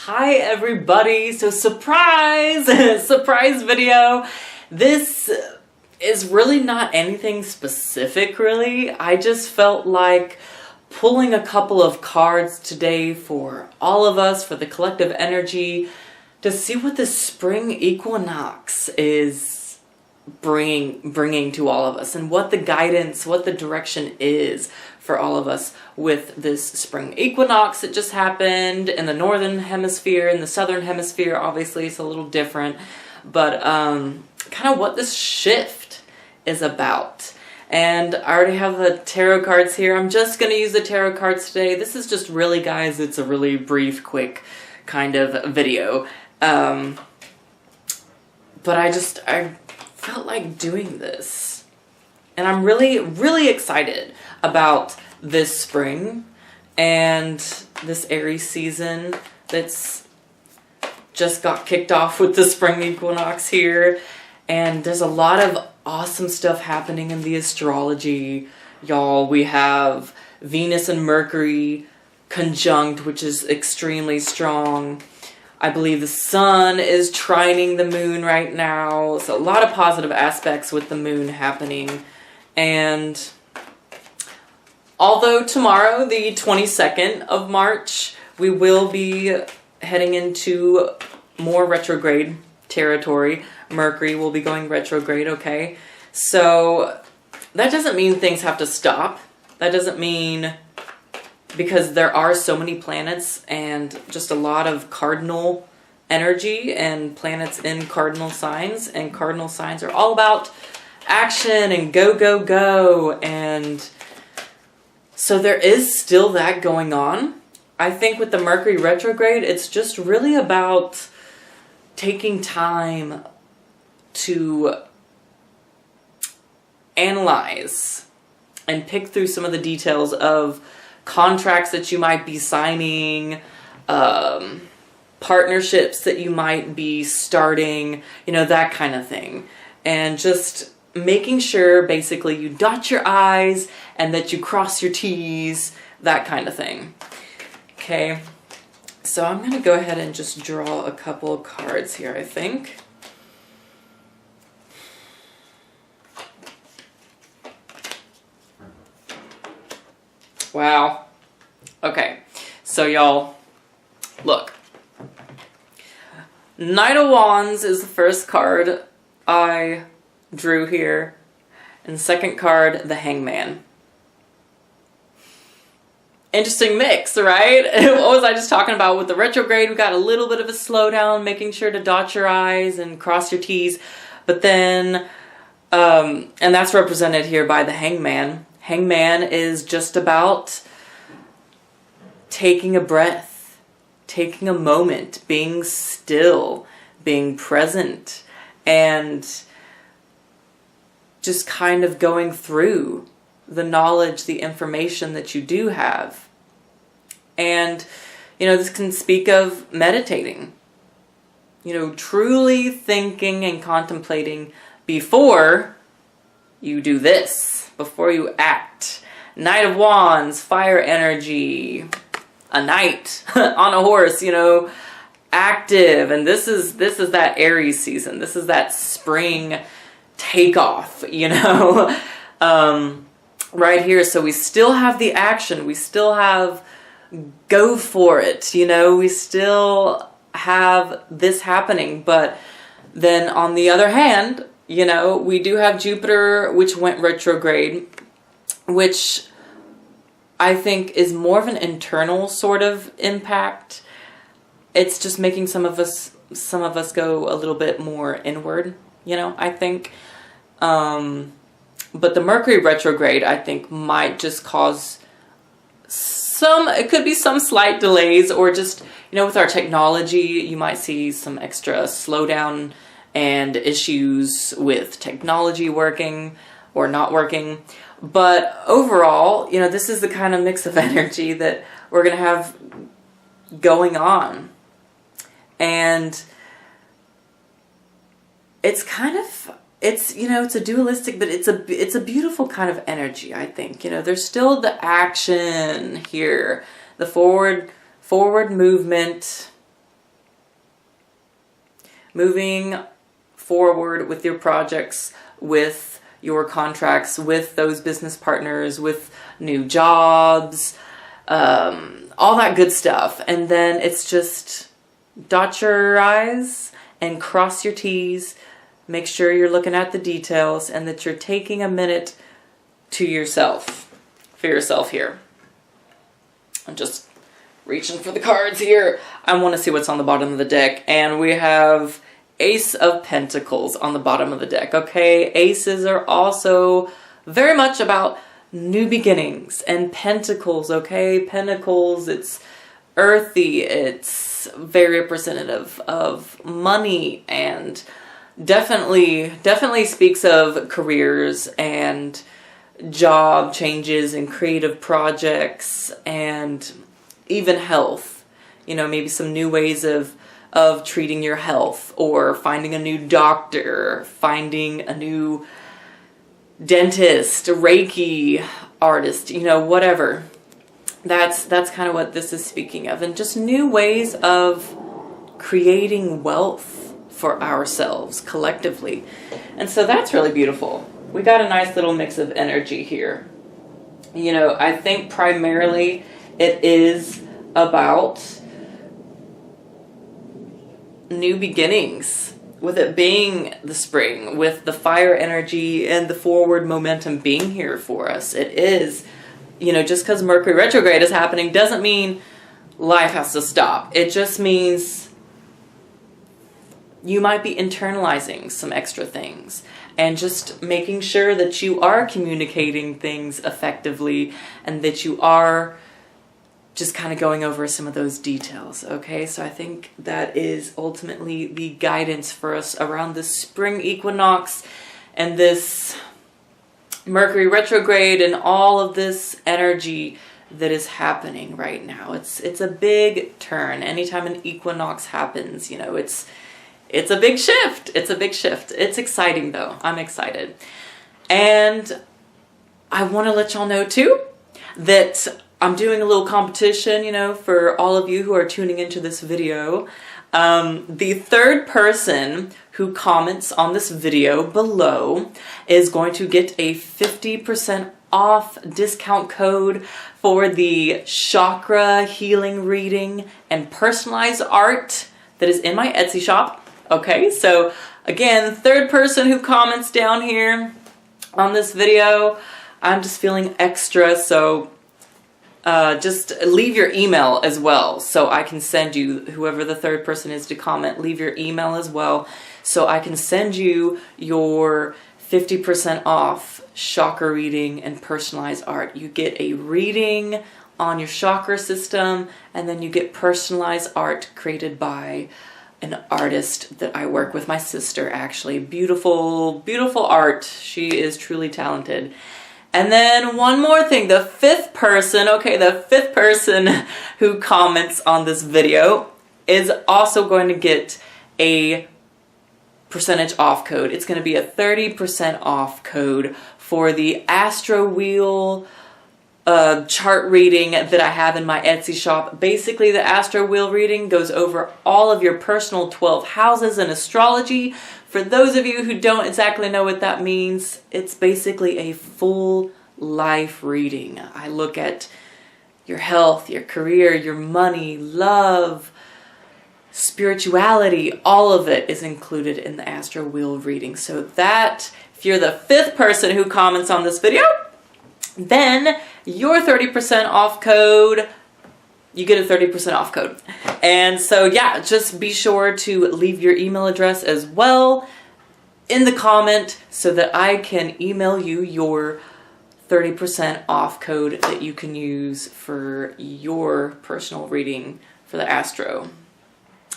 Hi everybody, so surprise, surprise video. This is really not anything specific really. I just felt like pulling a couple of cards today for all of us, for the collective energy, to see what the spring equinox is bringing to all of us and what the guidance, what the direction is for all of us with this spring equinox that just happened in the northern hemisphere. In the southern hemisphere, obviously it's a little different, but kind of what this shift is about. And I already have the tarot cards here. I'm just going to use the tarot cards today. This is just really, guys, it's a really brief, quick kind of video. But I felt like doing this. And I'm really, really excited about this spring and this Aries season that's just got kicked off with the spring equinox here. And there's a lot of awesome stuff happening in the astrology, y'all. We have Venus and Mercury conjunct, which is extremely strong. I believe the sun is trining the moon right now. So a lot of positive aspects with the moon happening. And although tomorrow, the 22nd of March, we will be heading into more retrograde territory. Mercury will be going retrograde, okay? So that doesn't mean things have to stop. That doesn't mean, because there are so many planets and just a lot of cardinal energy and planets in cardinal signs, and cardinal signs are all about action and go, go, go. And so there is still that going on. I think with the Mercury retrograde, it's just really about taking time to analyze and pick through some of the details of contracts that you might be signing, partnerships that you might be starting, you know, that kind of thing. And just making sure basically you dot your I's and that you cross your T's, that kind of thing. Okay, so I'm going to go ahead and just draw a couple of cards here, I think. Wow. Okay, so y'all, look. Knight of Wands is the first card I drew here, and second card, the Hangman. Interesting mix, right? What was I just talking about with the retrograde? We got a little bit of a slowdown, making sure to dot your I's and cross your T's, but then, and that's represented here by the Hangman. Hangman is just about taking a breath, taking a moment, being still, being present, and just kind of going through the knowledge, the information that you do have. And, you know, this can speak of meditating, you know, truly thinking and contemplating before you do this, before you act. Knight of Wands, fire energy, a knight on a horse, you know, active. And this is that Aries season. This is that spring takeoff, you know, right here. So we still have the action. We still have go for it, you know, we still have this happening. But then on the other hand, you know, we do have Jupiter, which went retrograde, which I think is more of an internal sort of impact. It's just making some of us go a little bit more inward, you know, I think. But the Mercury retrograde, I think, might just cause it could be some slight delays, or just, you know, with our technology, you might see some extra slowdown and issues with technology working or not working. But overall, you know, this is the kind of mix of energy that we're going to have going on. And it's kind of, it's, you know, it's a dualistic, but it's a beautiful kind of energy, I think. You know, there's still the action here, the forward movement, moving forward with your projects, with your contracts, with those business partners, with new jobs, all that good stuff. And then it's just dot your I's and cross your T's. Make sure you're looking at the details and that you're taking a minute to yourself, for yourself here. I'm just reaching for the cards here. I want to see what's on the bottom of the deck. And we have Ace of Pentacles on the bottom of the deck, okay? Aces are also very much about new beginnings, and Pentacles, okay? Pentacles, it's earthy, it's very representative of money, and definitely speaks of careers and job changes and creative projects and even health. You know, maybe some new ways of treating your health, or finding a new doctor, finding a new dentist, a Reiki artist, you know, whatever. That's kind of what this is speaking of. And just new ways of creating wealth for ourselves collectively. And so that's really beautiful. We got a nice little mix of energy here. You know, I think primarily it is about new beginnings, with it being the spring, with the fire energy and the forward momentum being here for us. It is, you know, just because Mercury retrograde is happening doesn't mean life has to stop. It just means you might be internalizing some extra things and just making sure that you are communicating things effectively and that you are just kind of going over some of those details, okay? So I think that is ultimately the guidance for us around this spring equinox and this Mercury retrograde and all of this energy that is happening right now. It's a big turn. Anytime an equinox happens, you know, it's a big shift. It's a big shift. It's exciting though. I'm excited. And I want to let y'all know too that I'm doing a little competition, you know, for all of you who are tuning into this video. The third person who comments on this video below is going to get a 50% off discount code for the chakra healing reading and personalized art that is in my Etsy shop. Okay, so again, third person who comments down here on this video, I'm just feeling extra, so just leave your email as well so I can send you, whoever the third person is to comment, leave your email as well so I can send you your 50% off chakra reading and personalized art. You get a reading on your chakra system, and then you get personalized art created by an artist that I work with, my sister actually. Beautiful, beautiful art. She is truly talented. And then one more thing, the fifth person, okay, the fifth person who comments on this video is also going to get a percentage off code. It's going to be a 30% off code for the Astro Wheel chart reading that I have in my Etsy shop. Basically, the Astro Wheel reading goes over all of your personal 12 houses in astrology. For those of you who don't exactly know what that means, it's basically a full life reading. I look at your health, your career, your money, love, spirituality, all of it is included in the Astro Wheel reading. So that, if you're the fifth person who comments on this video, then your 30% off code, you get a 30% off code. And so yeah, just be sure to leave your email address as well in the comment so that I can email you your 30% off code that you can use for your personal reading for the Astro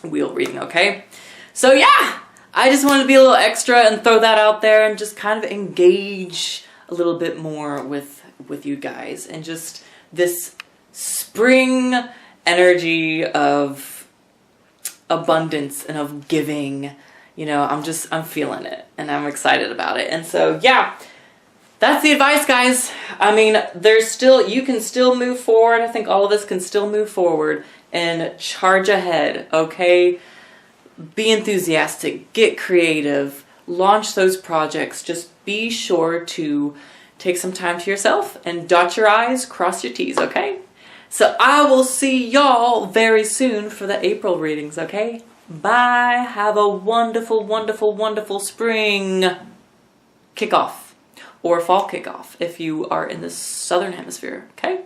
Wheel reading, okay? So yeah, I just wanted to be a little extra and throw that out there and just kind of engage a little bit more with you guys, and just this spring energy of abundance and of giving. You know, I'm feeling it and I'm excited about it. And so yeah, that's the advice, guys. I mean, you can still move forward. I think all of us can still move forward and charge ahead, okay? be enthusiastic, get creative, launch those projects. Just be sure to take some time to yourself and dot your I's, cross your T's, okay? So I will see y'all very soon for the April readings, okay? Bye. Have a wonderful, wonderful, wonderful spring kickoff or fall kickoff if you are in the southern hemisphere, okay?